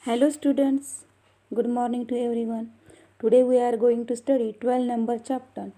Hello students, good morning to everyone. Today we are going to study 12 number chapter,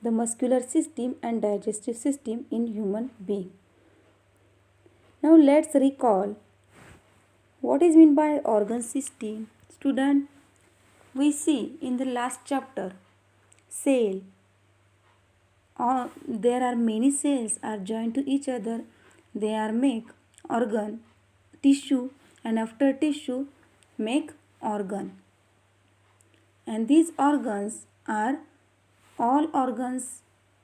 the muscular system and digestive system in human being. Now let's recall what is meant by organ system. Student, we see in the last chapter cell. There are many cells are joined to each other. They are make organ, tissue, and after tissue make organ. And these organs are all organs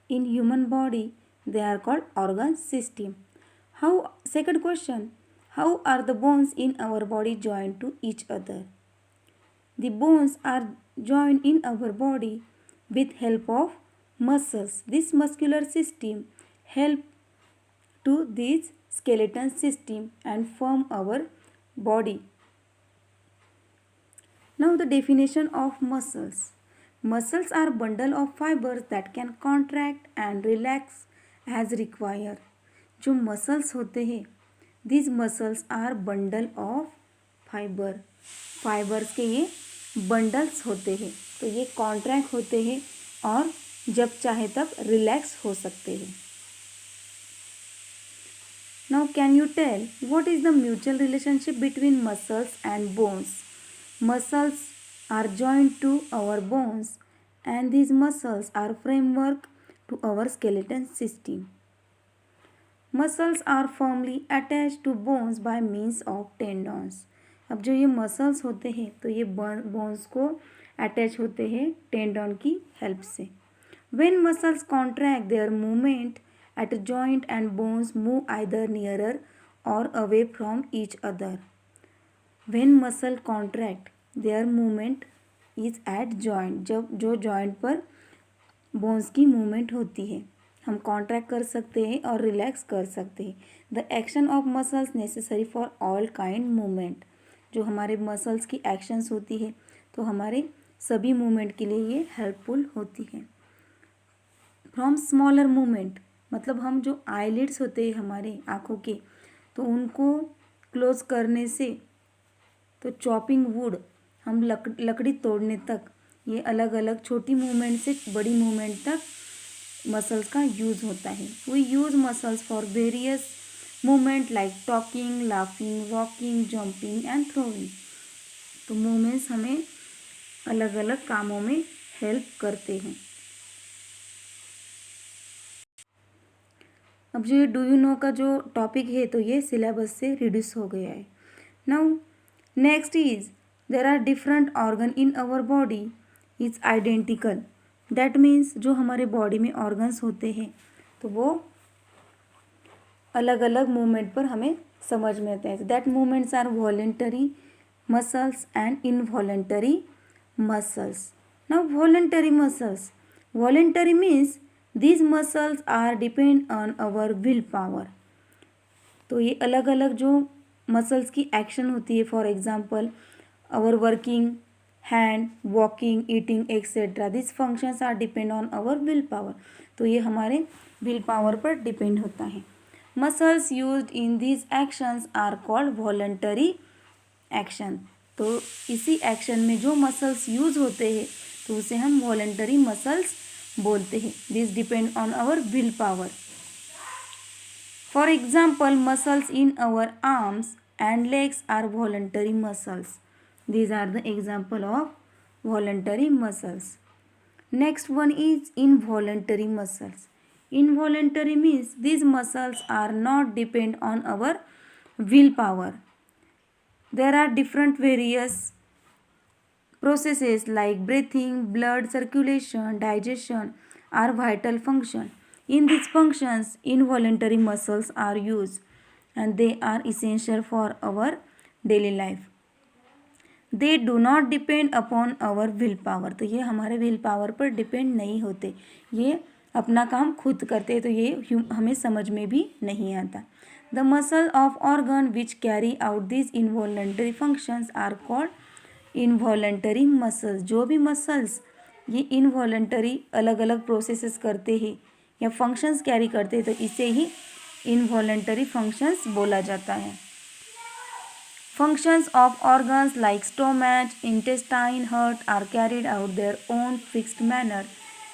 in human body. They are called organ system. Second question, how are the bones in our body joined to each other? The bones are joined in our body with help of muscles. This muscular system help to this skeleton system and form our body. Now the definition of muscles. Muscles are bundle of fibers that can contract and relax as required. जो muscles होते हैं, these muscles are bundle of fiber. Fibers के ये bundles होते हैं, तो ये contract होते हैं और जब चाहे तब relax हो सकते हैं. Now can you tell what is the mutual relationship between muscles and bones? Muscles are joined to our bones and these muscles are framework to our skeleton system. Muscles are firmly attached to bones by means of tendons. अब जो ये muscles होते हैं तो ये bones को attach होते हैं tendon की help से. When muscles contract, their movement at joint and bones move either nearer or away from each other. When muscle contract, their movement is at joint. जब जो joint पर bones की movement होती है, हम contract कर सकते हैं और relax कर सकते हैं. The action of muscles necessary for all kind movement. जो हमारे muscles की actions होती है तो हमारे सभी movement के लिए ये helpful होती है. From smaller movement, मतलब हम जो eyelids होते हैं हमारे आँखों के, तो उनको क्लोज करने से, तो चॉपिंग वुड, हम लकड़ी तोड़ने तक, ये अलग अलग छोटी मूवमेंट से बड़ी मूवमेंट तक मसल्स का यूज़ होता है. We use muscles for various movement like talking, laughing, walking, jumping and throwing. तो मूवमेंट्स हमें अलग अलग कामों में हेल्प करते हैं. अब जो ये डू यू नो का जो टॉपिक है तो ये सिलेबस से रिड्यूस हो गया है. Now next is there are different organ in our body is identical. That means जो हमारे बॉडी में ऑर्गन्स होते हैं तो वो अलग अलग मूवमेंट पर हमें समझ में आते हैं. That movements are voluntary muscles and involuntary muscles. Now voluntary muscles, voluntary means these muscles are depend on our will power. तो ये अलग अलग जो मसल्स की एक्शन होती है, for example our working hand, walking, eating etcetera, this functions are depend on our will power. तो ये हमारे विल पावर पर डिपेंड होता है. Muscles used in these actions are called voluntary action. तो इसी एक्शन में जो मसल्स यूज होते हैं तो उसे हम वॉलंटरी मसल्स बोलते हैं. This depend on our will power. For example muscles in our arms and legs are voluntary muscles. These are the example of voluntary muscles. Next one is involuntary muscles. Involuntary means these muscles are not depend on our willpower. There are different various processes like breathing, blood circulation, digestion are vital function. In these functions, involuntary muscles are used and they are essential for our daily life. They do not depend upon our willpower. तो ये हमारे will power पर depend नहीं होते, ये अपना काम खुद करते हैं, तो ये हमें समझ में भी नहीं आता. The muscle of organ which carry out these involuntary functions are called involuntary muscles. जो भी मसल्स ये इनवॉलेंटरी अलग अलग प्रोसेसेस करते हैं या फंक्शंस कैरी करते हैं तो इसे ही इनवॉलेंटरी फंक्शंस बोला जाता है. Functions of organs like stomach, intestine, heart are carried out their own fixed manner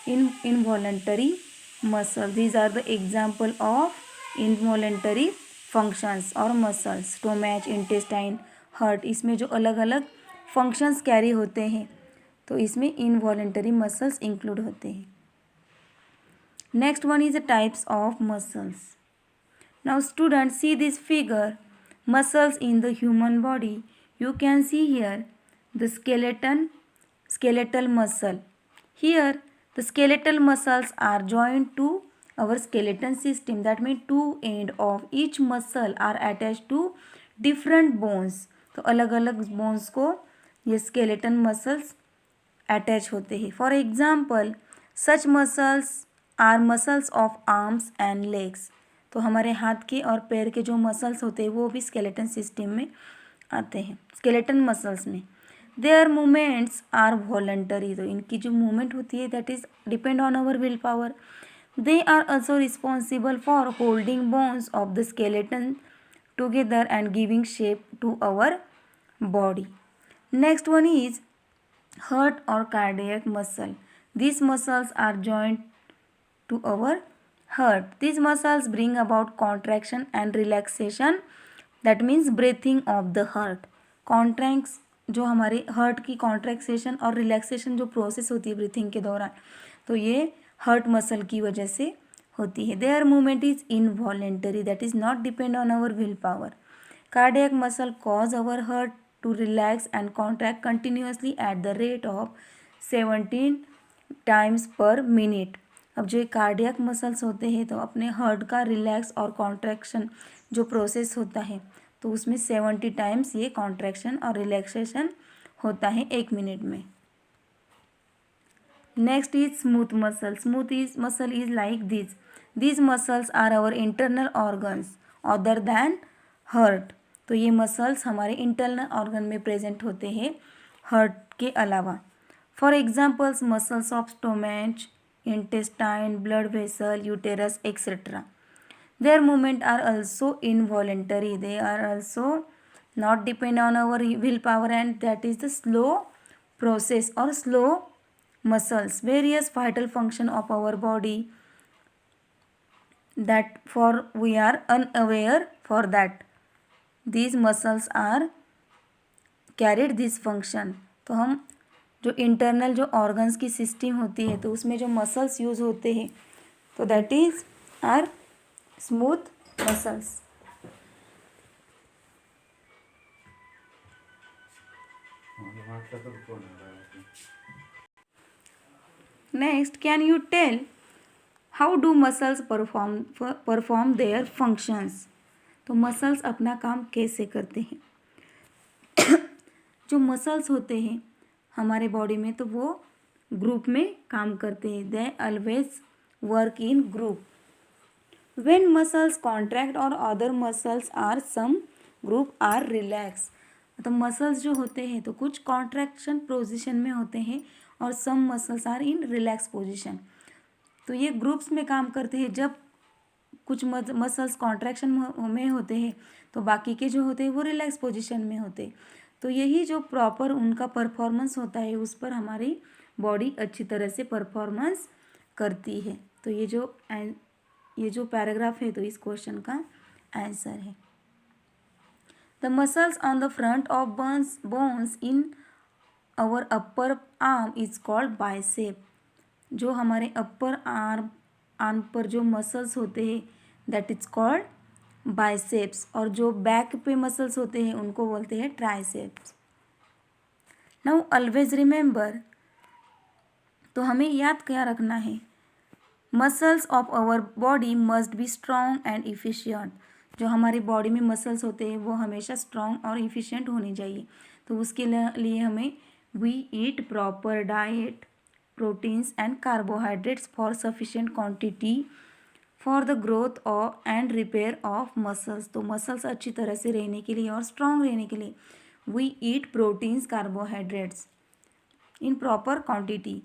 in involuntary muscle. These are the example of involuntary functions or muscles. Stomach, intestine, heart, इसमें जो अलग अलग functions carry होते हैं तो इसमें involuntary muscles include होते हैं. Next one is the types of muscles. Now students, see this figure. Muscles in the human body. You can see here the skeletal muscle. Here the skeletal muscles are joined to our skeleton system. That means two end of each muscle are attached to different bones. तो अलग अलग bones को ये skeleton muscles attach होते हैं. For example, such muscles are muscles of arms and legs. तो हमारे हाथ के और पैर के जो मसल्स होते हैं वो भी स्केलेटन सिस्टम में आते हैं, स्केलेटन मसल्स में. Their movements are voluntary. तो इनकी जो मूवमेंट होती है that is depend on our will power. They are also responsible for holding bones of the skeleton together and giving shape to our body. Next one is heart or cardiac muscle. These muscles are joined to our heart. These muscles bring about contraction and relaxation. That means breathing of the heart. Contracts जो हमारे heart की contraction और relaxation जो process होती है breathing के दौरान तो ये heart muscle की वजह से होती है. Their movement is involuntary. That is not depend on our willpower. Cardiac muscle cause our heart to relax and contract continuously at the rate of 17 times per minute. अब जो कार्डियक मसल्स होते हैं तो अपने हार्ट का relax और contraction जो process होता है तो उसमें 70 टाइम्स ये कॉन्ट्रैक्शन और रिलैक्सेशन होता है 1 मिनट में. Next is smooth muscle. Smooth is muscle is like this. These muscles are our internal organs other than heart. तो ये मसल्स हमारे इंटरनल ऑर्गन में प्रेजेंट होते हैं हार्ट के अलावा. For examples muscles of stomach, intestine, blood vessel, uterus etcetera. Their movement are also involuntary. They are also not depend on our will power and that is the slow process और slow muscles. Various vital function of our body that for we are unaware for that. These muscles are carried this function. तो हम जो internal जो organs की system होती है तो उसमें जो मसल्स यूज़ होते हैं तो that is are smooth muscles. Next, can you tell how do muscles perform their functions. तो मसल्स अपना काम कैसे करते हैं. जो मसल्स होते हैं हमारे बॉडी में तो वो ग्रुप में काम करते हैं. They always work in group. When muscles contract और other muscles are some group are relax. तो मसल्स जो होते हैं तो कुछ कॉन्ट्रैक्शन पोजीशन में होते हैं और some muscles are in relax position. तो ये ग्रुप्स में काम करते हैं. जब कुछ मसल्स कॉन्ट्रैक्शन में होते हैं तो बाकी के जो होते हैं वो रिलैक्स पोजीशन में होते हैं. तो यही जो प्रॉपर उनका परफॉर्मेंस होता है उस पर हमारी बॉडी अच्छी तरह से परफॉर्मेंस करती है. तो ये जो पैराग्राफ है तो इस क्वेश्चन का आंसर है. The muscles on the front of bones in our upper arm is called bicep. जो हमारे अपर आर्म पर जो मसल्स होते हैं दैट इज कॉल्ड बाइसेप्स. और जो बैक पे मसल्स होते हैं उनको बोलते हैं ट्राइसेप्स. Now always remember. तो हमें याद क्या रखना है. Muscles of our body must be strong and efficient. जो हमारी बॉडी में मसल्स होते हैं वो हमेशा स्ट्रॉन्ग और इफिशियंट होने चाहिए. तो उसके लिए हमें we eat proper diet, proteins and carbohydrates for sufficient quantity for the growth of and repair of muscles. तो मसल्स अच्छी तरह से रहने के लिए और स्ट्रॉन्ग रहने के लिए we eat proteins, carbohydrates in proper quantity.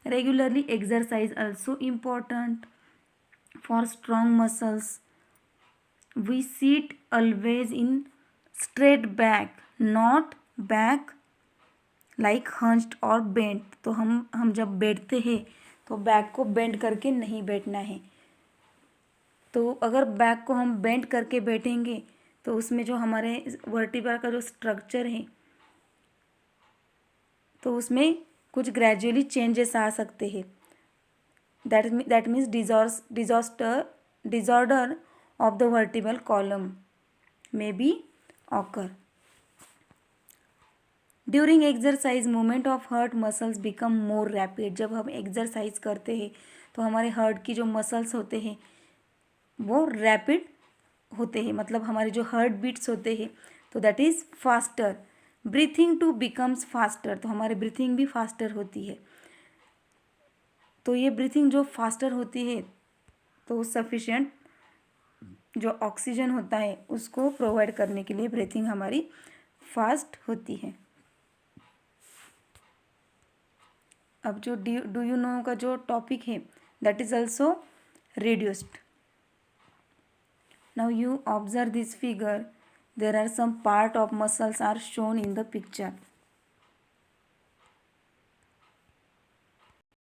Regularly exercise also important for strong muscles. We sit always in straight back, not back like hunched और बेंट। तो हम जब बैठते हैं तो बैक को बेंड करके नहीं बैठना है। तो अगर बैक को हम बेंड करके बैठेंगे तो उसमें जो हमारे वर्टिब्रा का जो स्ट्रक्चर है तो उसमें कुछ ग्रेजुअली चेंजेस आ सकते हैं। That means disorder of the vertebral column may be occur. During exercise movement of heart muscles become more rapid. जब हम एक्सरसाइज करते हैं तो हमारे हार्ट की जो मसल्स होते हैं वो रैपिड होते हैं, मतलब हमारे जो हार्ट बीट्स होते हैं तो that is faster. Breathing to becomes faster, तो हमारी ब्रीथिंग भी फास्टर होती है। तो ये ब्रीथिंग जो फास्टर होती है तो सफिशिएंट जो ऑक्सीजन होता है उसको प्रोवाइड करने के लिए ब्रीथिंग हमारी फास्ट होती है। अब जो डू यू नो का जो टॉपिक है that is also reduced. Now you observe this figure. There are some part of muscles are shown in the picture.